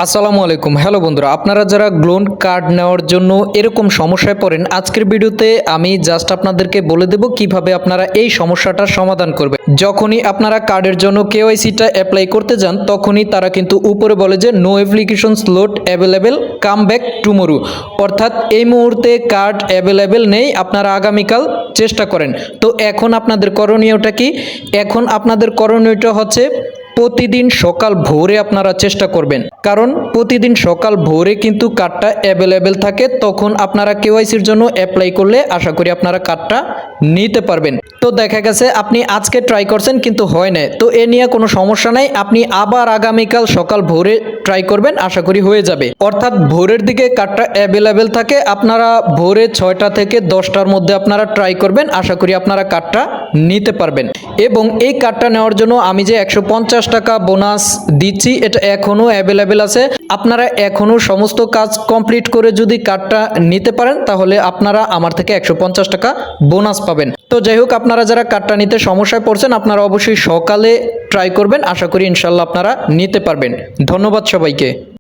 আসসালামু আলাইকুম। হ্যালো বন্ধুরা, আপনারা যারা গ্লোন কার্ড নেওয়ার জন্য এরকম সমস্যায় পড়েন, আজকের ভিডিওতে আমি জাস্ট আপনাদেরকে বলে দেব কিভাবে আপনারা এই সমস্যাটার সমাধান করবেন। যখনই আপনারা কার্ডের জন্য কেওয়াইসিটা অ্যাপ্লাই করতে যান, তখনই তারা কিন্তু উপরে বলে যে no application slot available, come back tomorrow. অর্থাৎ এই মুহূর্তে কার্ড অ্যাভেলেবেল নেই, আপনারা আগামীকাল চেষ্টা করেন। তো এখন আপনাদের করণীয়টা কি? এখন আপনাদের করণীয়টা হচ্ছে প্রতিদিন সকাল ভোরে আপনারা চেষ্টা করবেন, কারণ প্রতিদিন সকাল ভোরে কিন্তু কার্ডটা অ্যাভেলেবেল থাকে। তখন আপনারা কেওয়াইসির জন্য অ্যাপ্লাই করলে আশা করি আপনারা কার্ডটা নিতে পারবেন। তো দেখা গেছে আপনি আজকে ট্রাই করছেন কিন্তু হয় না, তো এ নিয়ে কোনো সমস্যা নাই, আপনি আবার আগামীকাল সকাল ভোরে ট্রাই করবেন, আশা করি হয়ে যাবে। অর্থাৎ ভোরের দিকে কার্ডটা অ্যাভেলেবেল থাকে, আপনারা ভোরে 6টা থেকে 10টার মধ্যে আপনারা ট্রাই করবেন, আশা করি আপনারা কার্ডটা নিতে পারবেন। এবং এই কার্ডটা নেওয়ার জন্য আমি যে 150 টাকা বোনাস দিচ্ছি, এটা এখনও অ্যাভেলেবেল আছে। আপনারা এখনও সমস্ত কাজ কমপ্লিট করে যদি কার্ডটা নিতে পারেন, তাহলে আপনারা আমার থেকে 150 টাকা বোনাস পাবেন। তো যাই হোক, আপনারা যারা কার্ডটা নিতে সমস্যায় পড়ছেন, আপনারা অবশ্যই সকালে ট্রাই করবেন, আশা করি ইনশাল্লাহ আপনারা নিতে পারবেন। ধন্যবাদ সবাইকে।